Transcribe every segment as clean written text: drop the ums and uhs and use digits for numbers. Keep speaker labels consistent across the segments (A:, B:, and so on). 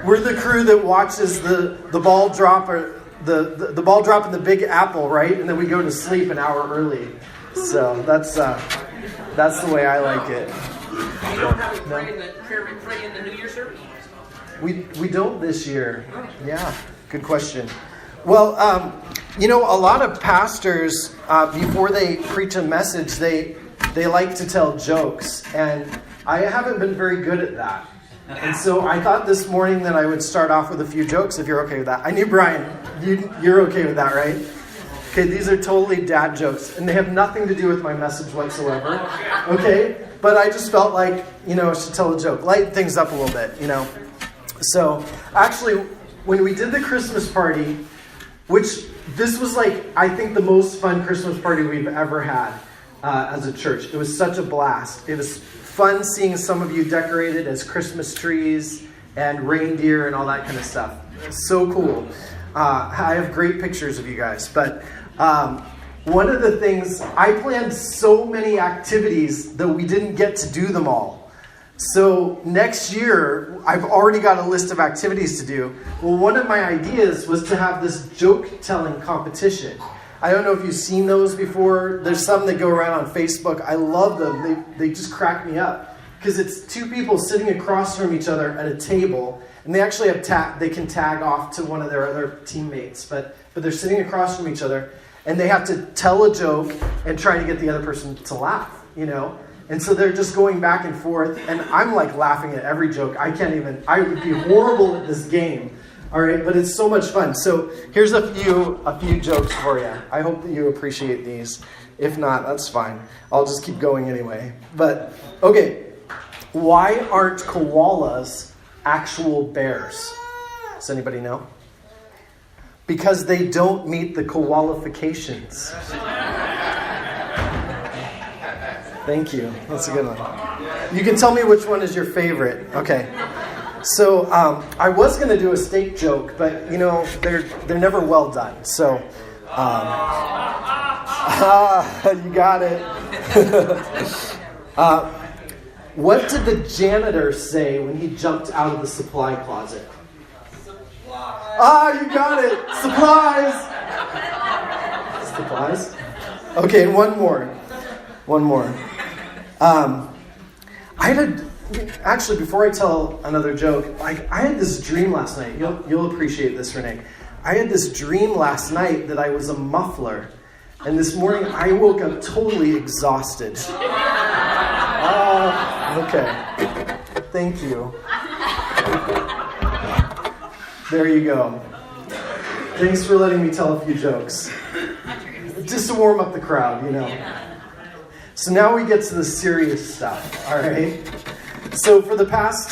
A: We're the crew that watches the ball drop or the ball drop in the Big Apple, right? And then we go to sleep an hour early. So that's the way I like it.
B: You don't have it pray in the New Year service?
A: We don't this year. Yeah, good question. Well, a lot of pastors, before they preach a message, they like to tell jokes. And I haven't been very good at that. And so I thought this morning that I would start off with a few jokes, if you're okay with that. I knew, Brian, you're okay with that, right? Okay, these are totally dad jokes. And they have nothing to do with my message whatsoever. Okay? But I just felt like, I should tell a joke. Lighten things up a little bit, So, actually, when we did the Christmas party, which this was I think the most fun Christmas party we've ever had as a church. It was such a blast. It was fun seeing some of you decorated as Christmas trees and reindeer and all that kind of stuff. So cool. I have great pictures of you guys. But one of the things, I planned so many activities that we didn't get to do them all. So next year, I've already got a list of activities to do. Well, one of my ideas was to have this joke-telling competition. I don't know if you've seen those before. There's some that go around on Facebook. I love them. They just crack me up. Because it's two people sitting across from each other at a table. And they actually have they can tag off to one of their other teammates. But they're sitting across from each other. And they have to tell a joke and try to get the other person to laugh, And so they're just going back and forth. And I'm laughing at every joke. I would be horrible at this game. All right, but it's so much fun. So here's a few jokes for you. I hope that you appreciate these. If not, that's fine. I'll just keep going anyway. But, okay. Why aren't koalas actual bears? Does anybody know? Because they don't meet the qualifications. Thank you. That's a good one. You can tell me which one is your favorite. Okay. So I was going to do a steak joke, but they're never well done. So you got it. What did the janitor say when he jumped out of the supply closet? You got it. Supplies. Okay, and one more. Actually, before I tell another joke, I had this dream last night. You'll appreciate this, Renee. I had this dream last night that I was a muffler. And this morning, I woke up totally exhausted. Okay. Thank you. There you go. Thanks for letting me tell a few jokes. Just to warm up the crowd, So now we get to the serious stuff, all right? So for the past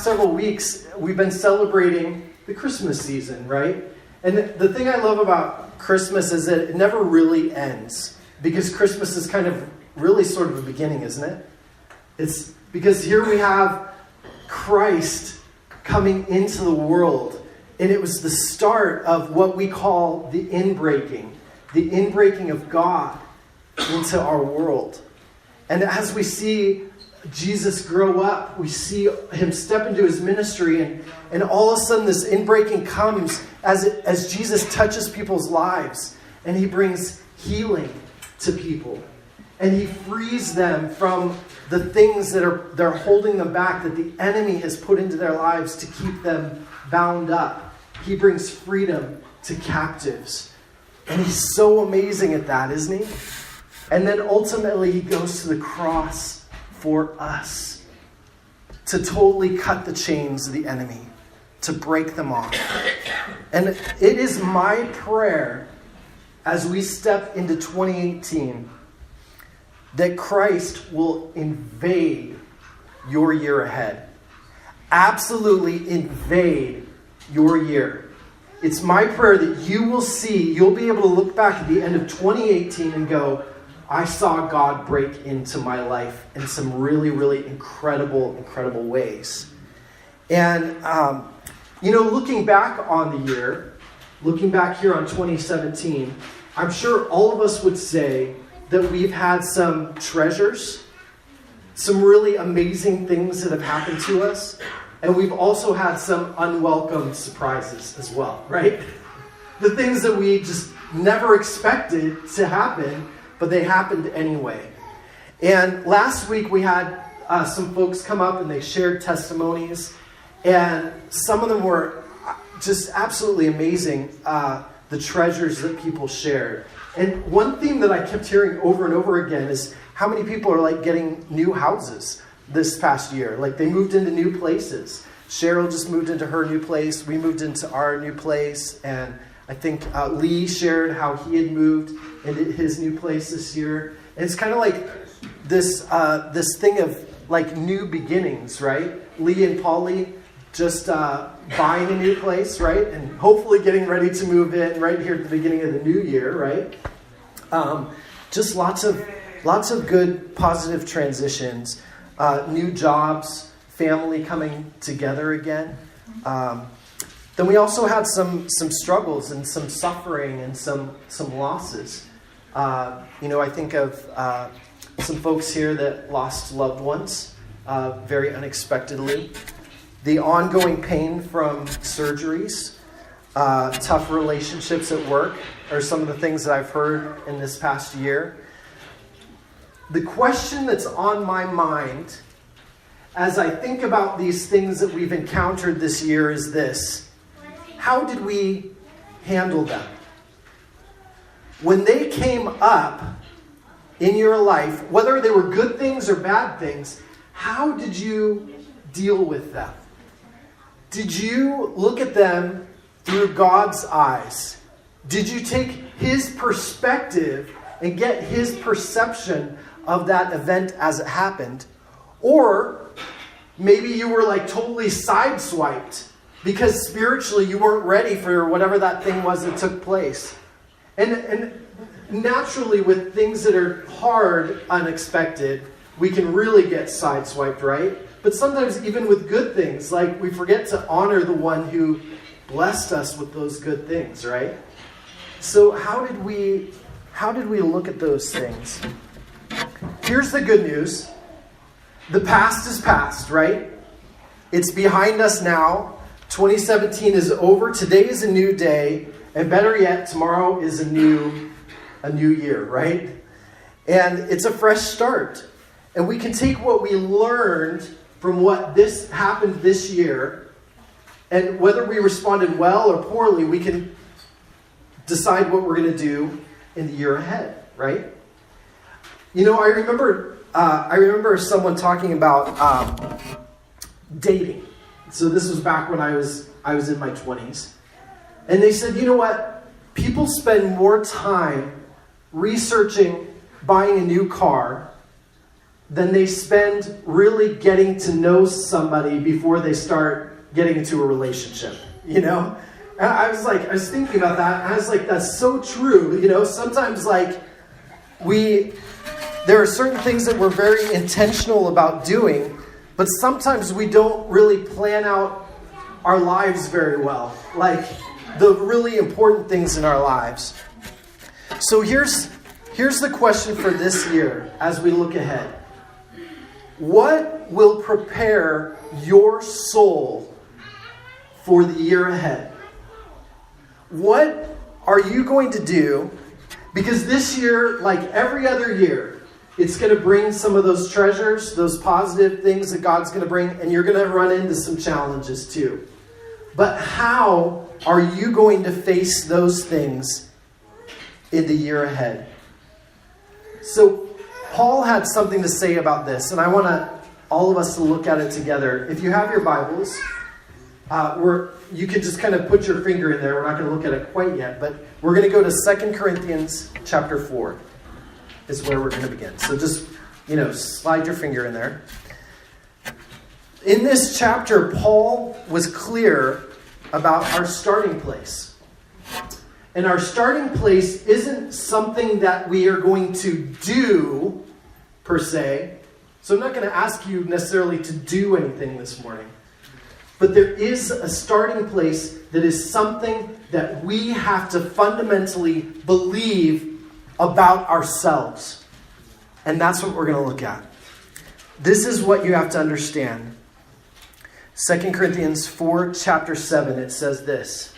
A: several weeks, we've been celebrating the Christmas season, right? And the thing I love about Christmas is that it never really ends, because Christmas is kind of really sort of a beginning, isn't it? It's because here we have Christ coming into the world, and it was the start of what we call the inbreaking of God into our world. And as we see Jesus grow up, we see him step into his ministry, and all of a sudden this inbreaking comes as Jesus touches people's lives, and he brings healing to people. And he frees them from the things that they're holding them back, that the enemy has put into their lives to keep them bound up. He brings freedom to captives. And he's so amazing at that, isn't he? And then ultimately he goes to the cross for us, to totally cut the chains of the enemy, to break them off. And it is my prayer as we step into 2018 that Christ will invade your year ahead. Absolutely invade your year. It's my prayer that you'll be able to look back at the end of 2018 and go, I saw God break into my life in some really, really incredible, incredible ways. And, looking back on the year, looking back here on 2017, I'm sure all of us would say that we've had some treasures, some really amazing things that have happened to us. And we've also had some unwelcome surprises as well, right? The things that we just never expected to happen, but they happened anyway. And last week we had some folks come up and they shared testimonies. And some of them were just absolutely amazing, the treasures that people shared. And one theme that I kept hearing over and over again is how many people are like getting new houses this past year. Like they moved into new places. Cheryl just moved into her new place. We moved into our new place. And I think Lee shared how he had moved into his new place this year. And it's kind of like this thing of like new beginnings, right? Lee and Polly just buying a new place, right? And hopefully getting ready to move in right here at the beginning of the new year, right? Just lots of good, positive transitions, new jobs, family coming together again. Then we also had some struggles and some suffering and some losses. I think of some folks here that lost loved ones very unexpectedly. The ongoing pain from surgeries, tough relationships at work are some of the things that I've heard in this past year. The question that's on my mind as I think about these things that we've encountered this year is this: how did we handle them? When they came up in your life, whether they were good things or bad things, how did you deal with them? Did you look at them through God's eyes? Did you take His perspective and get His perception of that event as it happened? Or maybe you were like totally sideswiped because spiritually you weren't ready for whatever that thing was that took place. And naturally with things that are hard, unexpected, we can really get sideswiped, right? But sometimes even with good things, like we forget to honor the one who blessed us with those good things, right? So how did we look at those things? Here's the good news. The past is past, right? It's behind us now. 2017 is over. Today is a new day. And better yet, tomorrow is a new year, right? And it's a fresh start. And we can take what we learned from what this happened this year, and whether we responded well or poorly, we can decide what we're going to do in the year ahead, right? I remember someone talking about dating. So this was back when I was in my 20s. And they said, you know what? People spend more time researching buying a new car than they spend really getting to know somebody before they start getting into a relationship, And I was thinking about that, and I was like, that's so true. Sometimes there are certain things that we're very intentional about doing, but sometimes we don't really plan out our lives very well, like the really important things in our lives. So here's the question for this year as we look ahead. What will prepare your soul for the year ahead? What are you going to do? Because this year, like every other year, it's going to bring some of those treasures, those positive things that God's going to bring, and you're going to run into some challenges too. But how are you going to face those things in the year ahead? So Paul had something to say about this, and I want all of us to look at it together. If you have your Bibles, you could just kind of put your finger in there. We're not going to look at it quite yet, but we're going to go to 2 Corinthians chapter 4 is where we're going to begin. So just, slide your finger in there. In this chapter, Paul was clear about our starting place. And our starting place isn't something that we are going to do, per se. So I'm not going to ask you necessarily to do anything this morning. But there is a starting place that is something that we have to fundamentally believe about ourselves. And that's what we're going to look at. This is what you have to understand. 2 Corinthians 4, chapter 7, it says this.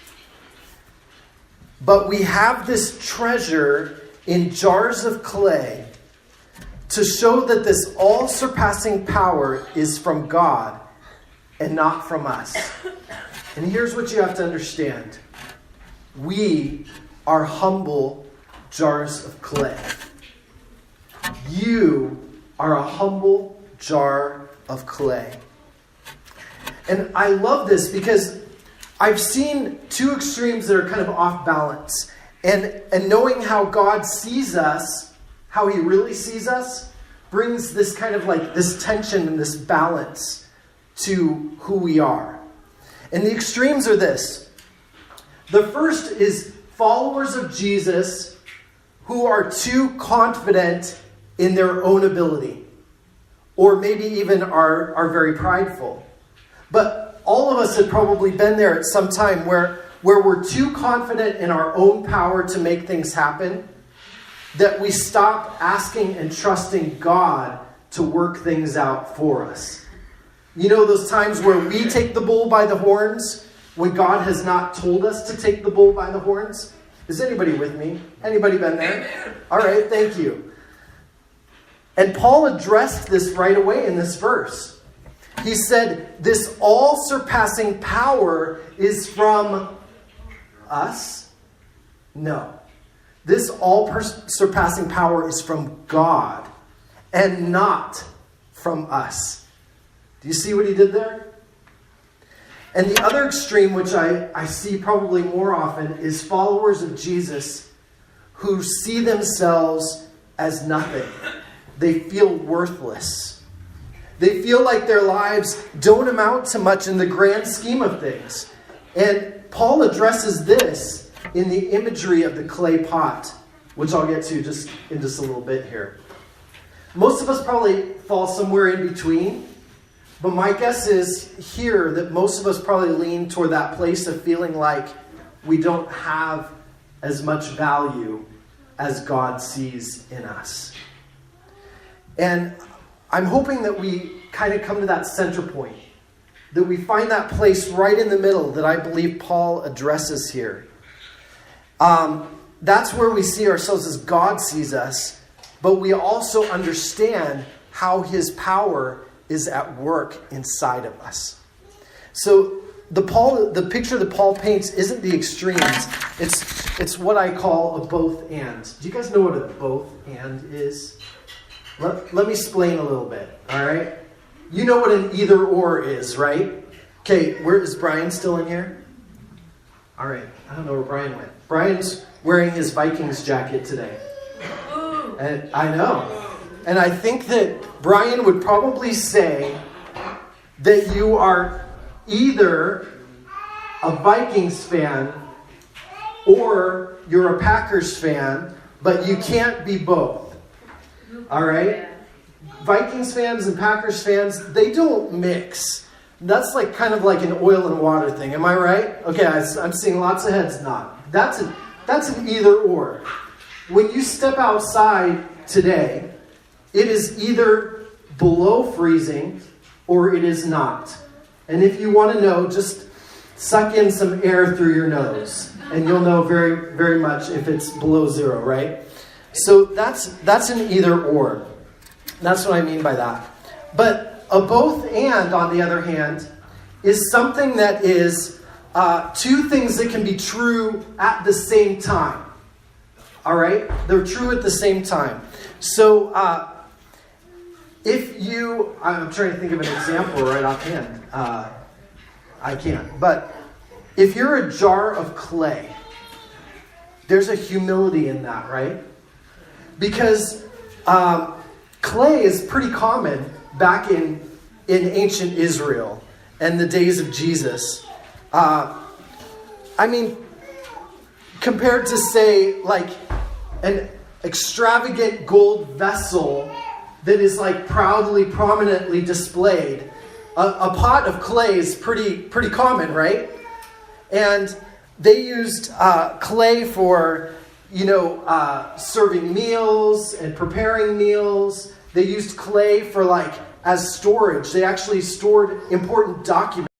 A: But we have this treasure in jars of clay to show that this all-surpassing power is from God and not from us. And here's what you have to understand. We are humble jars of clay. You are a humble jar of clay. And I love this because I've seen two extremes that are kind of off balance. And knowing how God sees us, how he really sees us, brings this kind of like this tension and this balance to who we are. And the extremes are this. The first is followers of Jesus who are too confident in their own ability. Or maybe even are very prideful. But all of us have probably been there at some time where we're too confident in our own power to make things happen, that we stop asking and trusting God to work things out for us. You know those times where we take the bull by the horns when God has not told us to take the bull by the horns? Is anybody with me? Anybody been there?
B: Amen.
A: All right, thank you. And Paul addressed this right away in this verse. He said, this all-surpassing power is from us? No. This all-surpassing power is from God and not from us. Do you see what he did there? And the other extreme, which I see probably more often, is followers of Jesus who see themselves as nothing. They feel worthless. They feel like their lives don't amount to much in the grand scheme of things. And Paul addresses this in the imagery of the clay pot, which I'll get to just in just a little bit here. Most of us probably fall somewhere in between, but my guess is here that most of us probably lean toward that place of feeling like we don't have as much value as God sees in us. And I'm hoping that we kind of come to that center point, that we find that place right in the middle that I believe Paul addresses here. That's where we see ourselves as God sees us, but we also understand how his power is at work inside of us. So the picture that Paul paints isn't the extremes. It's what I call a both and. Do you guys know what a both and is? Let me explain a little bit, all right? You know what an either or is, right? Okay, where is Brian still in here? All right, I don't know where Brian went. Brian's wearing his Vikings jacket today. And I know. And I think that Brian would probably say that you are either a Vikings fan or you're a Packers fan, but you can't be both. All right? Vikings fans and Packers fans, they don't mix. That's like kind of like an oil and water thing. Am I right? Okay, I'm seeing lots of heads nod. That's an either or. When you step outside today, it is either below freezing or it is not. And if you want to know, just suck in some air through your nose and you'll know very, very much if it's below zero, right? So that's an either or. That's what I mean by that. But a both and, on the other hand, is something that is two things that can be true at the same time. All right? They're true at the same time. So if you... I'm trying to think of an example right offhand. I can't. But if you're a jar of clay, there's a humility in that, right? Because clay is pretty common back in ancient Israel and the days of Jesus. I mean, compared to, say, like an extravagant gold vessel that is like proudly, prominently displayed, a pot of clay is pretty common, right? And they used clay for, serving meals and preparing meals. They used clay for as storage. They actually stored important documents.